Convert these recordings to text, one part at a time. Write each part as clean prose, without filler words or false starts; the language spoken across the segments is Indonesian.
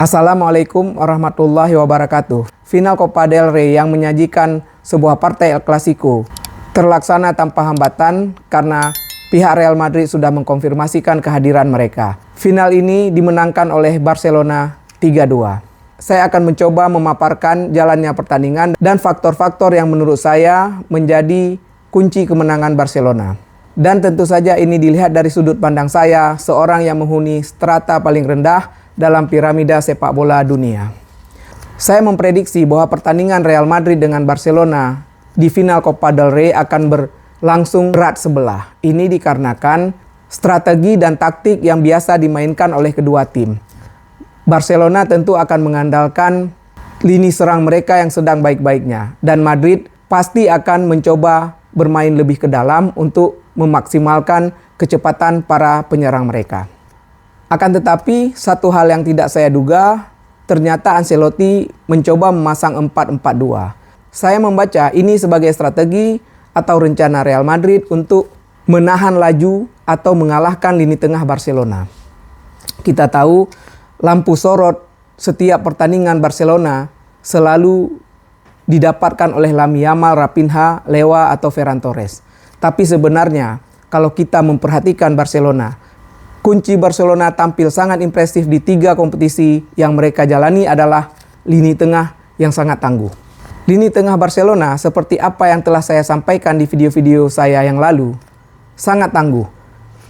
Assalamualaikum warahmatullahi wabarakatuh. Final Copa del Rey yang menyajikan sebuah partai El Clasico terlaksana tanpa hambatan karena pihak Real Madrid sudah mengkonfirmasikan kehadiran mereka. Final ini dimenangkan oleh Barcelona 3-2. Saya akan mencoba memaparkan jalannya pertandingan dan faktor-faktor yang menurut saya menjadi kunci kemenangan Barcelona. Dan tentu saja ini dilihat dari sudut pandang saya, seorang yang menghuni strata paling rendah dalam piramida sepak bola dunia. Saya memprediksi bahwa pertandingan Real Madrid dengan Barcelona di final Copa del Rey akan berlangsung berat sebelah. Ini dikarenakan strategi dan taktik yang biasa dimainkan oleh kedua tim. Barcelona tentu akan mengandalkan lini serang mereka yang sedang baik-baiknya, dan Madrid pasti akan mencoba bermain lebih ke dalam untuk memaksimalkan kecepatan para penyerang mereka. Akan tetapi, satu hal yang tidak saya duga, ternyata Ancelotti mencoba memasang 4-4-2. Saya membaca ini sebagai strategi atau rencana Real Madrid untuk menahan laju atau mengalahkan lini tengah Barcelona. Kita tahu, lampu sorot setiap pertandingan Barcelona selalu didapatkan oleh Lamine Yamal, Raphinha, Lewa, atau Ferran Torres. Tapi sebenarnya, kalau kita memperhatikan Barcelona, kunci Barcelona tampil sangat impresif di 3 kompetisi yang mereka jalani adalah lini tengah yang sangat tangguh. Lini tengah Barcelona seperti apa yang telah saya sampaikan di video-video saya yang lalu, sangat tangguh.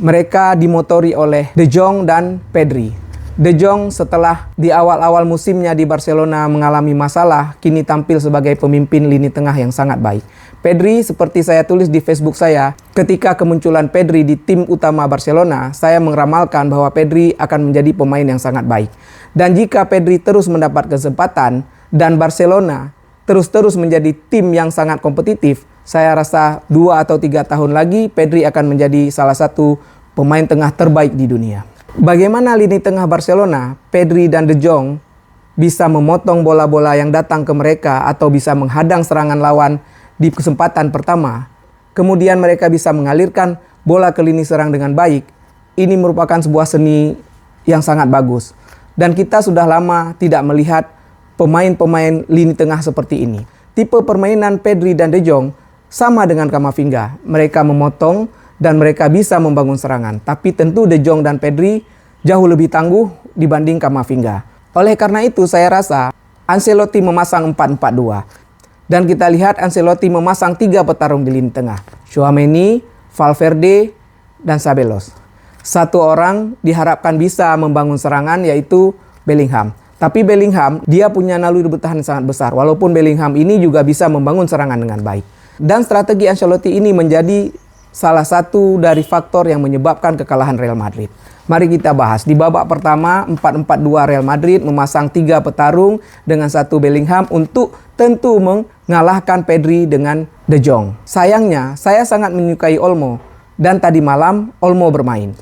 Mereka dimotori oleh De Jong dan Pedri. De Jong setelah di awal-awal musimnya di Barcelona mengalami masalah, kini tampil sebagai pemimpin lini tengah yang sangat baik. Pedri, seperti saya tulis di Facebook saya, ketika kemunculan Pedri di tim utama Barcelona, saya meramalkan bahwa Pedri akan menjadi pemain yang sangat baik. Dan jika Pedri terus mendapat kesempatan dan Barcelona terus-terus menjadi tim yang sangat kompetitif, saya rasa 2 atau 3 tahun lagi Pedri akan menjadi salah satu pemain tengah terbaik di dunia. Bagaimana lini tengah Barcelona, Pedri dan De Jong bisa memotong bola-bola yang datang ke mereka atau bisa menghadang serangan lawan di kesempatan pertama, kemudian mereka bisa mengalirkan bola ke lini serang dengan baik. Ini merupakan sebuah seni yang sangat bagus. Dan kita sudah lama tidak melihat pemain-pemain lini tengah seperti ini. Tipe permainan Pedri dan De Jong sama dengan Camavinga. Mereka memotong dan mereka bisa membangun serangan. Tapi tentu De Jong dan Pedri jauh lebih tangguh dibanding Camavinga. Oleh karena itu saya rasa Ancelotti memasang 4-4-2. Dan kita lihat Ancelotti memasang 3 petarung di lini tengah. Tchouaméni, Valverde, dan Ceballos. Satu orang diharapkan bisa membangun serangan yaitu Bellingham. Tapi Bellingham dia punya naluri bertahan sangat besar. Walaupun Bellingham ini juga bisa membangun serangan dengan baik. Dan strategi Ancelotti ini menjadi salah satu dari faktor yang menyebabkan kekalahan Real Madrid. Mari kita bahas. Di babak pertama 4-4-2 Real Madrid memasang 3 petarung dengan 1 Bellingham untuk tentu mengalahkan Pedri dengan De Jong. Sayangnya saya sangat menyukai Olmo dan tadi malam Olmo bermain.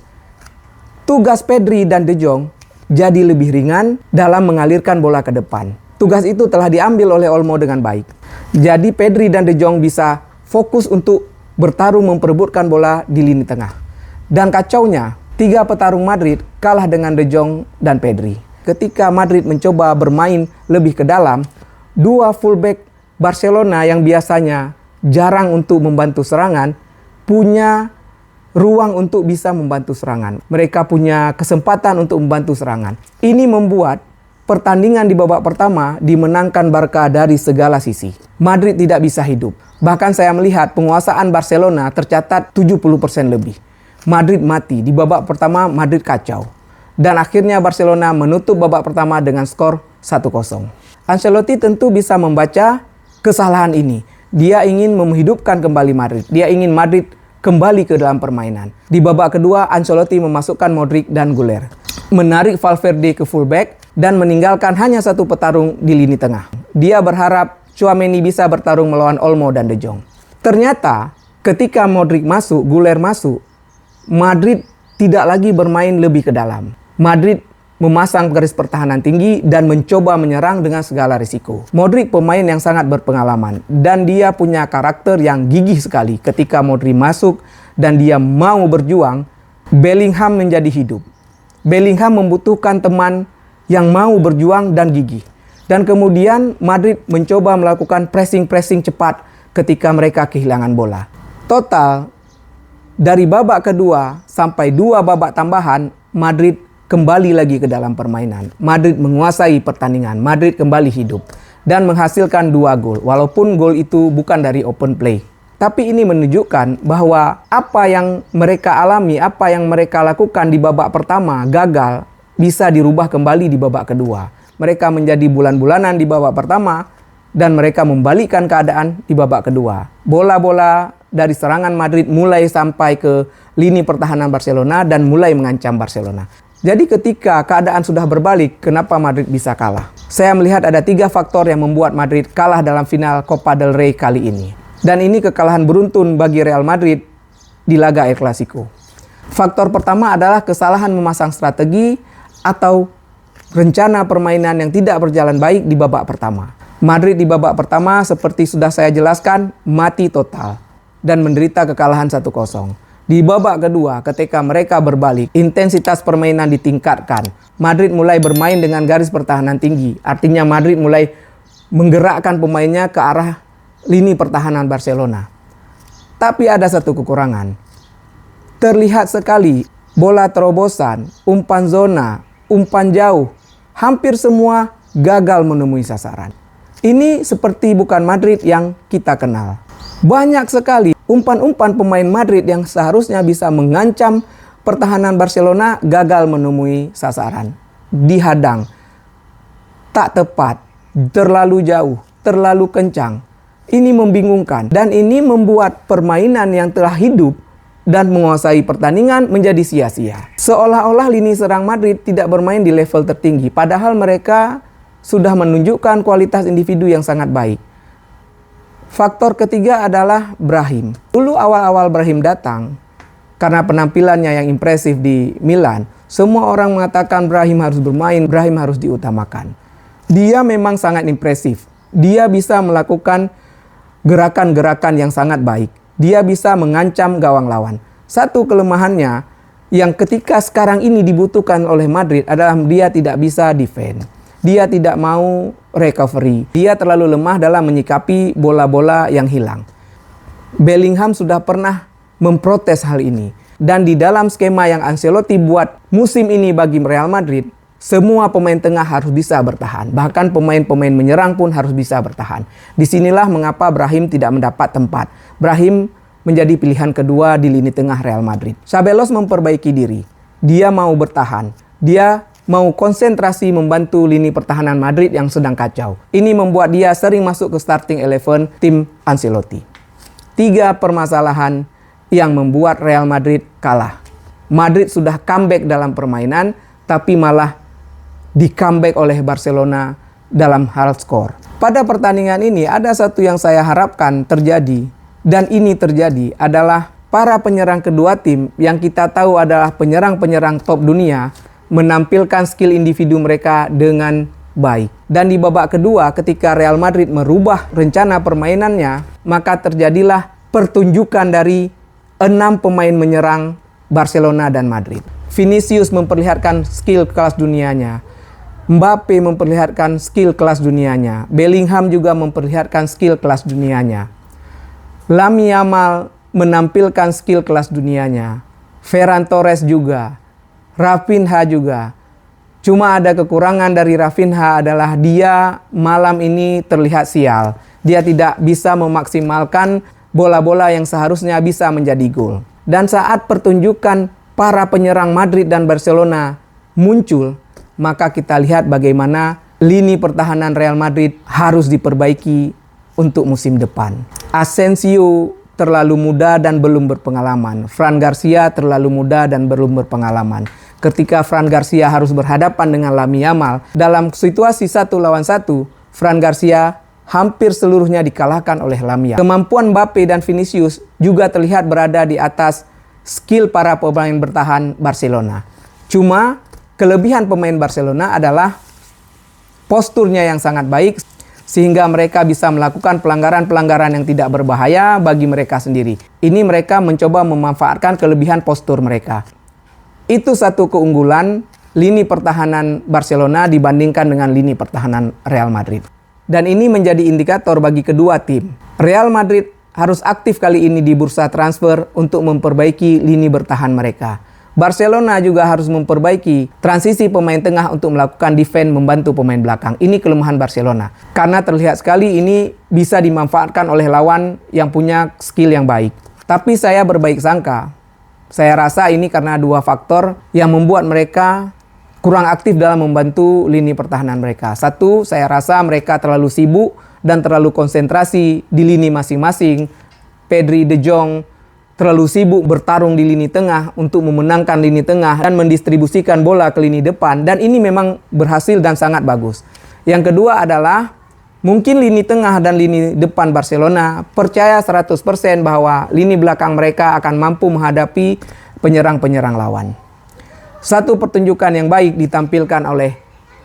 Tugas Pedri dan De Jong jadi lebih ringan dalam mengalirkan bola ke depan. Tugas itu telah diambil oleh Olmo dengan baik. Jadi Pedri dan De Jong bisa fokus untuk bertarung memperebutkan bola di lini tengah. Dan kacaunya 3 petarung Madrid kalah dengan De Jong dan Pedri. Ketika Madrid mencoba bermain lebih ke dalam, 2 fullback Barcelona yang biasanya jarang untuk membantu serangan, punya ruang untuk bisa membantu serangan. Mereka punya kesempatan untuk membantu serangan. Ini membuat pertandingan di babak pertama dimenangkan Barca dari segala sisi. Madrid tidak bisa hidup. Bahkan saya melihat penguasaan Barcelona tercatat 70% lebih. Madrid mati. Di babak pertama Madrid kacau. Dan akhirnya Barcelona menutup babak pertama dengan skor 1-0. Ancelotti tentu bisa membaca kesalahan ini. Dia ingin menghidupkan kembali Madrid. Dia ingin Madrid kembali ke dalam permainan. Di babak kedua Ancelotti memasukkan Modric dan Güler. Menarik Valverde ke fullback dan meninggalkan hanya 1 petarung di lini tengah. Dia berharap Tchouaméni bisa bertarung melawan Olmo dan De Jong. Ternyata ketika Modric masuk, Güler masuk, Madrid tidak lagi bermain lebih ke dalam. Madrid memasang garis pertahanan tinggi dan mencoba menyerang dengan segala risiko. Modric pemain yang sangat berpengalaman dan dia punya karakter yang gigih sekali. Ketika Modric masuk dan dia mau berjuang, Bellingham menjadi hidup. Bellingham membutuhkan teman yang mau berjuang dan gigih. Dan kemudian Madrid mencoba melakukan pressing cepat ketika mereka kehilangan bola. Total, dari babak kedua sampai 2 babak tambahan, Madrid kembali lagi ke dalam permainan. Madrid menguasai pertandingan, Madrid kembali hidup dan menghasilkan 2 gol. Walaupun gol itu bukan dari open play. Tapi ini menunjukkan bahwa apa yang mereka alami, apa yang mereka lakukan di babak pertama gagal, bisa dirubah kembali di babak kedua. Mereka menjadi bulan-bulanan di babak pertama dan mereka membalikkan keadaan di babak kedua. Bola-bola dari serangan Madrid mulai sampai ke lini pertahanan Barcelona dan mulai mengancam Barcelona. Jadi ketika keadaan sudah berbalik, kenapa Madrid bisa kalah? Saya melihat ada 3 faktor yang membuat Madrid kalah dalam final Copa del Rey kali ini. Dan ini kekalahan beruntun bagi Real Madrid di laga El Clasico. Faktor pertama adalah kesalahan memasang strategi atau rencana permainan yang tidak berjalan baik di babak pertama. Madrid di babak pertama seperti sudah saya jelaskan mati total dan menderita kekalahan 1-0. Di babak kedua ketika mereka berbalik, intensitas permainan ditingkatkan. Madrid mulai bermain dengan garis pertahanan tinggi. Artinya Madrid mulai menggerakkan pemainnya ke arah lini pertahanan Barcelona. Tapi ada satu kekurangan. Terlihat sekali bola terobosan, umpan zona, umpan jauh, hampir semua gagal menemui sasaran. Ini seperti bukan Madrid yang kita kenal. Banyak sekali umpan-umpan pemain Madrid yang seharusnya bisa mengancam pertahanan Barcelona gagal menemui sasaran. Dihadang, tak tepat, terlalu jauh, terlalu kencang. Ini membingungkan dan ini membuat permainan yang telah hidup dan menguasai pertandingan menjadi sia-sia. Seolah-olah lini serang Madrid tidak bermain di level tertinggi, padahal mereka sudah menunjukkan kualitas individu yang sangat baik. Faktor ketiga adalah Brahim. Dulu awal-awal Brahim datang, karena penampilannya yang impresif di Milan, semua orang mengatakan Brahim harus bermain, Brahim harus diutamakan. Dia memang sangat impresif. Dia bisa melakukan gerakan-gerakan yang sangat baik. Dia bisa mengancam gawang lawan. Satu kelemahannya yang ketika sekarang ini dibutuhkan oleh Madrid adalah dia tidak bisa defend. Dia tidak mau recovery. Dia terlalu lemah dalam menyikapi bola-bola yang hilang. Bellingham sudah pernah memprotes hal ini. Dan di dalam skema yang Ancelotti buat musim ini bagi Real Madrid, semua pemain tengah harus bisa bertahan. Bahkan pemain-pemain menyerang pun harus bisa bertahan. Disinilah mengapa Brahim tidak mendapat tempat. Brahim menjadi pilihan kedua di lini tengah Real Madrid. Ceballos memperbaiki diri. Dia mau bertahan. Dia mau konsentrasi membantu lini pertahanan Madrid yang sedang kacau. Ini membuat dia sering masuk ke starting 11 tim Ancelotti. 3 permasalahan yang membuat Real Madrid kalah. Madrid sudah comeback dalam permainan, tapi malah di-comeback oleh Barcelona dalam hal skor. Pada pertandingan ini ada satu yang saya harapkan terjadi, dan ini terjadi adalah para penyerang kedua tim yang kita tahu adalah penyerang-penyerang top dunia menampilkan skill individu mereka dengan baik. Dan di babak kedua ketika Real Madrid merubah rencana permainannya, maka terjadilah pertunjukan dari 6 pemain menyerang Barcelona dan Madrid. Vinicius memperlihatkan skill kelas dunianya. Mbappe memperlihatkan skill kelas dunianya. Bellingham juga memperlihatkan skill kelas dunianya. Lamine Yamal menampilkan skill kelas dunianya. Ferran Torres juga. Rafinha juga. Cuma ada kekurangan dari Rafinha adalah dia malam ini terlihat sial. Dia tidak bisa memaksimalkan bola-bola yang seharusnya bisa menjadi gol. Dan saat pertunjukan para penyerang Madrid dan Barcelona muncul, maka kita lihat bagaimana lini pertahanan Real Madrid harus diperbaiki untuk musim depan. Asensio terlalu muda dan belum berpengalaman. Fran Garcia terlalu muda dan belum berpengalaman. Ketika Fran Garcia harus berhadapan dengan Lamine Yamal dalam situasi 1 lawan 1, Fran Garcia hampir seluruhnya dikalahkan oleh Lamine Yamal. Kemampuan Mbappe dan Vinicius juga terlihat berada di atas skill para pemain bertahan Barcelona. Cuma kelebihan pemain Barcelona adalah posturnya yang sangat baik sehingga mereka bisa melakukan pelanggaran-pelanggaran yang tidak berbahaya bagi mereka sendiri. Ini mereka mencoba memanfaatkan kelebihan postur mereka. Itu satu keunggulan lini pertahanan Barcelona dibandingkan dengan lini pertahanan Real Madrid. Dan ini menjadi indikator bagi kedua tim. Real Madrid harus aktif kali ini di bursa transfer untuk memperbaiki lini bertahan mereka. Barcelona juga harus memperbaiki transisi pemain tengah untuk melakukan defense membantu pemain belakang. Ini kelemahan Barcelona. Karena terlihat sekali ini bisa dimanfaatkan oleh lawan yang punya skill yang baik. Tapi saya berbaik sangka. Saya rasa ini karena dua faktor yang membuat mereka kurang aktif dalam membantu lini pertahanan mereka. Satu, saya rasa mereka terlalu sibuk dan terlalu konsentrasi di lini masing-masing. Pedri, De Jong terlalu sibuk bertarung di lini tengah untuk memenangkan lini tengah dan mendistribusikan bola ke lini depan. Dan ini memang berhasil dan sangat bagus. Yang kedua adalah mungkin lini tengah dan lini depan Barcelona percaya 100% bahwa lini belakang mereka akan mampu menghadapi penyerang-penyerang lawan. Satu pertunjukan yang baik ditampilkan oleh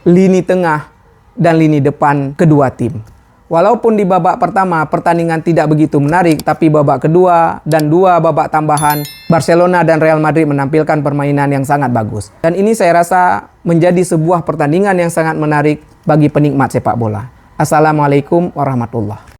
lini tengah dan lini depan kedua tim. Walaupun di babak pertama pertandingan tidak begitu menarik, tapi babak kedua dan dua babak tambahan Barcelona dan Real Madrid menampilkan permainan yang sangat bagus. Dan ini saya rasa menjadi sebuah pertandingan yang sangat menarik bagi penikmat sepak bola. Assalamualaikum warahmatullahi wabarakatuh.